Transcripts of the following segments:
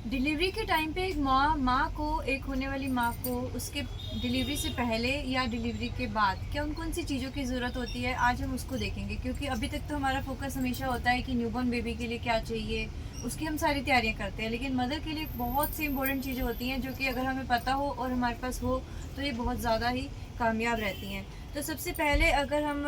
Delivery के time पे एक माँ को, एक होने वाली माँ को उसके डिलीवरी से पहले या डिलीवरी के बाद क्या उन कौन सी चीज़ों की ज़रूरत होती है, आज हम उसको देखेंगे। क्योंकि अभी तक तो हमारा फोकस हमेशा होता है कि न्यूबॉर्न बेबी के लिए क्या चाहिए, उसकी हम सारी तैयारियां करते हैं। लेकिन मदर के लिए बहुत सी इंपॉर्टेंट चीज़ें होती हैं जो कि अगर हमें पता हो और हमारे पास हो तो ये बहुत ज़्यादा ही कामयाब रहती हैं। तो सबसे पहले अगर हम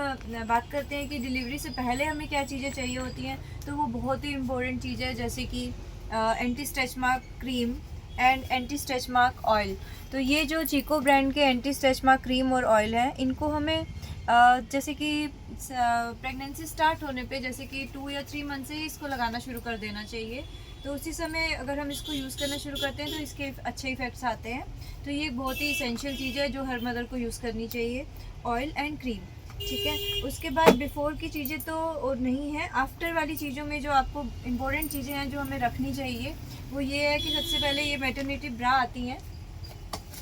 बात करते हैं कि डिलीवरी से पहले हमें क्या चीज़ें चाहिए होती हैं, तो वो बहुत ही इम्पोर्टेंट चीज़ है, जैसे कि anti stretch mark cream and anti stretch mark oil. तो ये जो चीको ब्रांड के एंटी स्ट्रेच मार्क क्रीम और ऑयल हैं, इनको हमें जैसे कि प्रेगनेंसी स्टार्ट होने पे, जैसे कि 2 या 3 मंथ से ही इसको लगाना शुरू कर देना चाहिए। तो उसी समय अगर हम इसको यूज़ करना शुरू करते हैं तो इसके अच्छे इफ़ेक्ट्स आते हैं। तो ये बहुत ही इसेंशियल चीज़ है जो हर मदर को यूज़ करनी चाहिए, ऑयल एंड क्रीम। ठीक है, उसके बाद बिफ़ोर की चीज़ें तो और नहीं है, आफ्टर वाली चीज़ों में जो आपको इम्पोर्टेंट चीज़ें हैं जो हमें रखनी चाहिए, वो ये है कि सबसे पहले ये मैटरनिटी ब्रा आती हैं।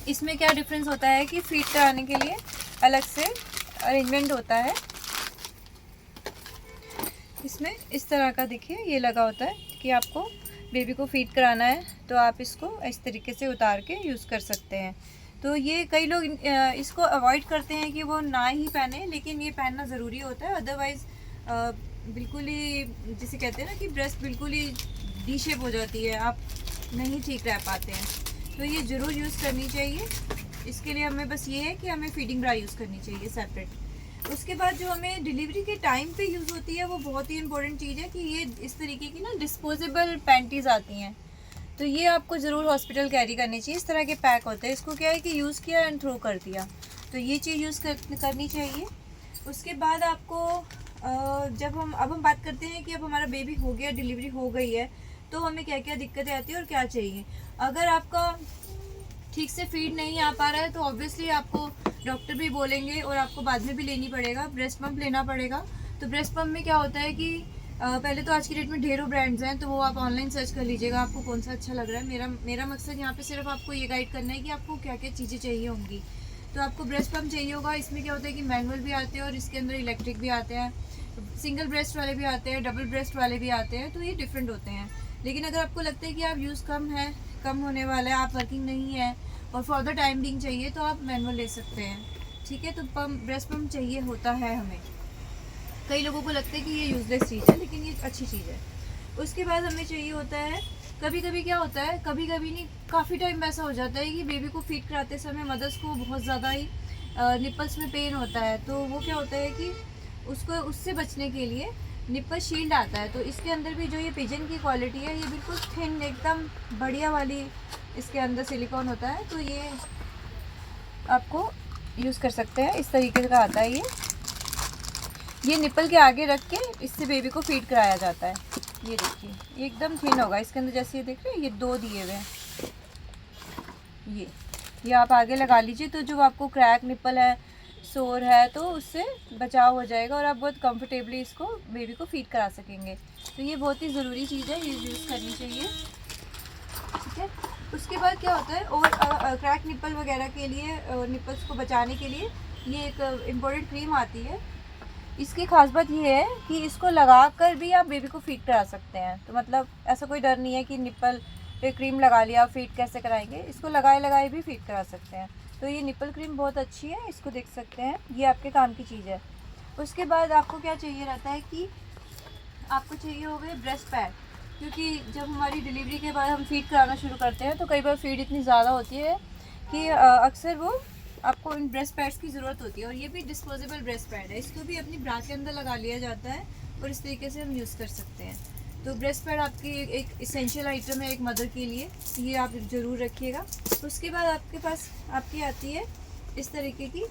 इसमें क्या डिफरेंस होता है कि फीड कराने के लिए अलग से अरेंजमेंट होता है। इसमें इस तरह का देखिए ये लगा होता है कि आपको बेबी को फीड कराना है तो आप इसको इस तरीके से उतार के यूज़ कर सकते हैं। तो ये कई लोग इसको अवॉइड करते हैं कि वो ना ही पहने, लेकिन ये पहनना ज़रूरी होता है। अदरवाइज़ बिल्कुल ही जिसे कहते हैं ना कि ब्रेस्ट बिल्कुल ही डी शेप हो जाती है, आप नहीं ठीक रह पाते हैं। तो ये ज़रूर यूज़ करनी चाहिए। इसके लिए हमें बस ये है कि हमें फीडिंग ब्रा यूज़ करनी चाहिए सेपरेट। उसके बाद जो हमें डिलीवरी के टाइम पे यूज़ होती है वो बहुत ही इंपॉर्टेंट चीज़ है कि ये इस तरीके की ना डिस्पोजेबल पैंटीज़ आती हैं। तो ये आपको ज़रूर हॉस्पिटल कैरी करनी चाहिए। इस तरह के पैक होते हैं, इसको क्या है कि यूज़ किया एंड थ्रो कर दिया, तो ये चीज़ यूज़ करनी चाहिए। उसके बाद आपको जब हम बात करते हैं कि अब हमारा बेबी हो गया, डिलीवरी हो गई है, तो हमें क्या क्या दिक्कतें आती हैं और क्या चाहिए। अगर आपका ठीक से फीड नहीं आ पा रहा है तो ऑब्वियसली आपको डॉक्टर भी बोलेंगे और आपको बाद में भी लेनी पड़ेगा, ब्रेस्ट पम्प लेना पड़ेगा। तो ब्रेस्ट पम्प में क्या होता है कि पहले तो आज की डेट में ढेरों ब्रांड्स हैं, तो वो आप ऑनलाइन सर्च कर लीजिएगा आपको कौन सा अच्छा लग रहा है। मेरा मकसद यहाँ पे सिर्फ आपको ये गाइड करना है कि आपको क्या क्या चीज़ें चाहिए होंगी। तो आपको ब्रेस्ट पम्प चाहिए होगा। इसमें क्या होता है कि मैनुअल भी आते हैं और इसके अंदर इलेक्ट्रिक भी आते हैं, सिंगल ब्रेस्ट वाले भी आते हैं, डबल ब्रेस्ट वाले भी आते हैं, तो ये डिफरेंट होते हैं। लेकिन अगर आपको लगता है कि आप यूज़ कम होने वाला है, आप वर्किंग नहीं है और फॉर द टाइम बिंग चाहिए, तो आप मैनुअल ले सकते हैं। ठीक है, तो ब्रेस्ट पम्प चाहिए होता है हमें। कई लोगों को लगता है कि ये यूज़लेस चीज़ है, लेकिन ये अच्छी चीज़ है। उसके बाद हमें चाहिए होता है, कभी कभी क्या होता है, कभी कभी नहीं, काफ़ी टाइम ऐसा हो जाता है कि बेबी को फीड कराते समय मदर्स को बहुत ज़्यादा ही निपल्स में पेन होता है। तो वो क्या होता है कि उससे बचने के लिए निपल शील्ड आता है। तो इसके अंदर भी जो ये पिजन की क्वालिटी है, ये बिल्कुल थिन एकदम बढ़िया वाली इसके अंदर सिलिकॉन होता है। तो ये आपको यूज़ कर सकते हैं, इस तरीके का आता है ये निपल के आगे रख के इससे बेबी को फीड कराया जाता है। ये देखिए ये एकदम थिन होगा इसके अंदर, जैसे ये देख रहे हैं ये 2 दिए हुए हैं। ये आप आगे लगा लीजिए, तो जो आपको क्रैक निपल है, सोर है, तो उससे बचाव हो जाएगा और आप बहुत कंफर्टेबली इसको बेबी को फीड करा सकेंगे। तो ये बहुत ही ज़रूरी चीज़ है, ये यूज़ करनी चाहिए। ठीक है, उसके बाद क्या होता है, और क्रैक निपल वगैरह के लिए, निपल्स को बचाने के लिए ये एक इम्पोर्टेंट क्रीम आती है। इसकी खास बात ये है कि इसको लगा कर भी आप बेबी को फीड करा सकते हैं। तो मतलब ऐसा कोई डर नहीं है कि निपल पे क्रीम लगा लिया फीड कैसे कराएंगे, इसको लगाए भी फीड करा सकते हैं। तो ये निपल क्रीम बहुत अच्छी है, इसको देख सकते हैं, ये आपके काम की चीज़ है। उसके बाद आपको क्या चाहिए रहता है कि आपको चाहिए हो गए ब्रेस्ट पैड। क्योंकि जब हमारी डिलीवरी के बाद हम फीड कराना शुरू करते हैं तो कई बार फीड इतनी ज़्यादा होती है कि अक्सर वो आपको इन ब्रेस्ट पैड्स की ज़रूरत होती है। और ये भी डिस्पोजेबल ब्रेस्ट पैड है, इसको भी अपनी ब्रा के अंदर लगा लिया जाता है और इस तरीके से हम यूज़ कर सकते हैं। तो ब्रेस्ट पैड आपकी एक इसेंशियल आइटम है एक मदर के लिए, ये आप ज़रूर रखिएगा। उसके बाद आपके पास आपकी आती है इस तरीके की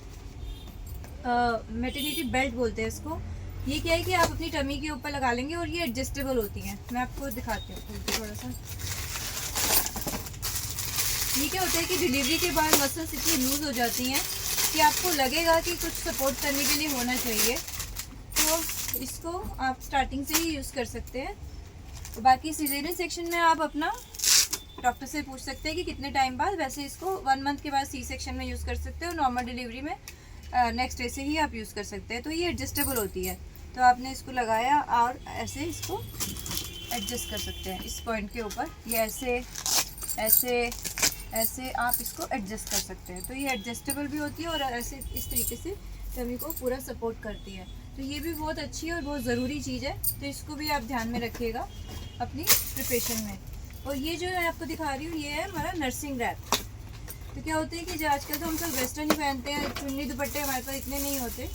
मैटरनिटी बेल्ट बोलते हैं इसको। ये क्या है कि आप अपनी टमी के ऊपर लगा लेंगे और ये एडजस्टेबल होती हैं। मैं आपको दिखाती हूँ थोड़ा सा। ये क्या होता है कि डिलीवरी के बाद मसल्स इतनी लूज़ हो जाती हैं कि आपको लगेगा कि कुछ सपोर्ट करने के लिए होना चाहिए, तो इसको आप स्टार्टिंग से ही यूज़ कर सकते हैं। तो बाकी सिजेरियन सेक्शन में आप अपना डॉक्टर से पूछ सकते हैं कि कितने टाइम बाद, वैसे इसको 1 मंथ के बाद सी सेक्शन में यूज़ कर सकते हैं और नॉर्मल डिलीवरी में नेक्स्ट डे से ही आप यूज़ कर सकते हैं। तो ये एडजस्टेबल होती है, तो आपने इसको लगाया और ऐसे इसको एडजस्ट कर सकते हैं इस पॉइंट के ऊपर। ये ऐसे ऐसे ऐसे आप इसको एडजस्ट कर सकते हैं। तो ये एडजस्टेबल भी होती है और ऐसे इस तरीके से टमी को पूरा सपोर्ट करती है। तो ये भी बहुत अच्छी है और बहुत ज़रूरी चीज़ है, तो इसको भी आप ध्यान में रखिएगा अपनी प्रिपरेशन में। और ये जो मैं आपको दिखा रही हूँ ये है हमारा नर्सिंग रैप। तो क्या होता है कि जो आजकल तो हम सब वेस्टर्न ही पहनते हैं, चुन्नी दुपट्टे हमारे पास इतने नहीं होते,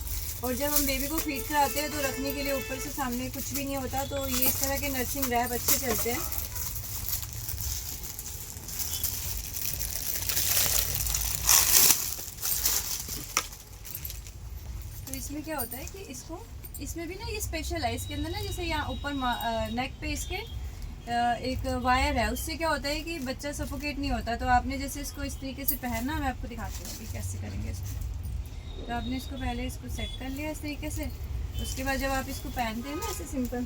और जब हम बेबी को फीड कराते हैं तो रखने के लिए ऊपर से सामने कुछ भी नहीं होता, तो ये इस तरह के नर्सिंग रैप अच्छे चलते हैं। तो इसमें क्या होता है कि इसको, इसमें भी ना ये स्पेशल है, इसके अंदर ना जैसे यहाँ ऊपर नेक पे इसके एक वायर है, उससे क्या होता है कि बच्चा सफोकेट नहीं होता। तो आपने जैसे इसको इस तरीके से पहनना, मैं आपको दिखाती हूँ अभी कैसे करेंगे इसको। तो आपने इसको पहले इसको सेट कर लिया इस तरीके से, उसके बाद जब आप इसको पहनते हैं ना ऐसे सिंपल,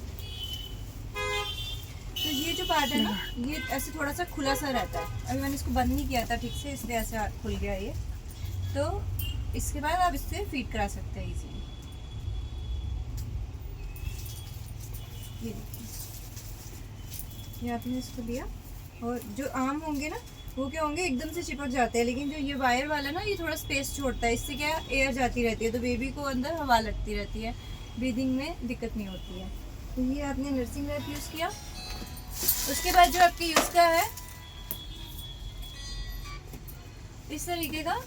तो ये जो पार्ट है ना ये ऐसे थोड़ा सा खुला सा रहता है। अभी मैंने इसको बंद नहीं किया था ठीक से, इसलिए ऐसे खुल गया ये। तो इसके बाद आप इससे फीड करा सकते हैं इजीली। ये देखिए, ये आपने इसको लिया, और जो आम होंगे ना वो क्या होंगे एकदम से चिपक जाते हैं, लेकिन जो ये वायर वाला ना ये थोड़ा स्पेस छोड़ता है, इससे क्या एयर जाती रहती है, तो बेबी को अंदर हवा लगती रहती है, ब्रीदिंग में दिक्कत नहीं होती है। तो ये आपने नर्सिंग रैप यूज़ किया। उसके बाद जो आपके यूज़ का है इस तरीके का,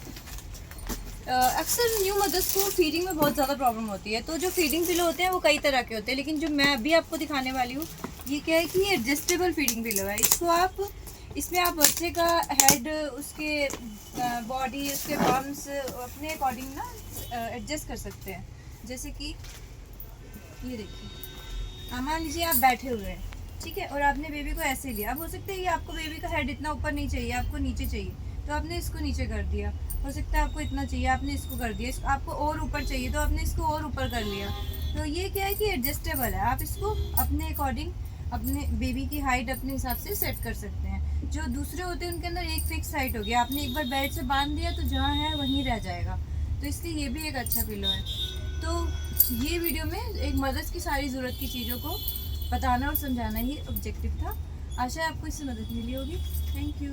अक्सर न्यू मदर्स को फीडिंग में बहुत ज़्यादा प्रॉब्लम होती है, तो जो फीडिंग पिलो होते हैं वो कई तरह के होते हैं, लेकिन जो मैं अभी आपको दिखाने वाली हूँ ये क्या है कि ये एडजस्टेबल फीडिंग पिलो है। इसको आप, इसमें आप बच्चे का हेड, उसके बॉडी, उसके बम्स अपने अकॉर्डिंग ना एडजस्ट कर सकते हैं। जैसे कि ये देखिए, मान लीजिए आप बैठे हुए हैं, ठीक है, और आपने बेबी को ऐसे लिया। अब हो सकता है कि आपको बेबी का हेड इतना ऊपर नहीं चाहिए, आपको नीचे चाहिए, तो आपने इसको नीचे कर दिया। हो सकता है आपको इतना चाहिए, आपने इसको कर दिया। आपको और ऊपर चाहिए तो आपने इसको और ऊपर कर लिया। तो ये क्या है कि एडजस्टेबल है, आप इसको अपने अकॉर्डिंग अपने बेबी की हाइट अपने हिसाब से सेट कर सकते हैं। जो दूसरे होते हैं उनके अंदर एक फिक्स हाइट हो गया, आपने एक बार बेड से बांध दिया तो जहाँ है वहीं रह जाएगा, तो इसलिए ये भी एक अच्छा पिलो है। तो ये वीडियो में एक मदर्स की सारी ज़रूरत की चीज़ों को बताना और समझाना ही ऑब्जेक्टिव था। आशा है आपको इससे मदद मिली होगी। Thank you.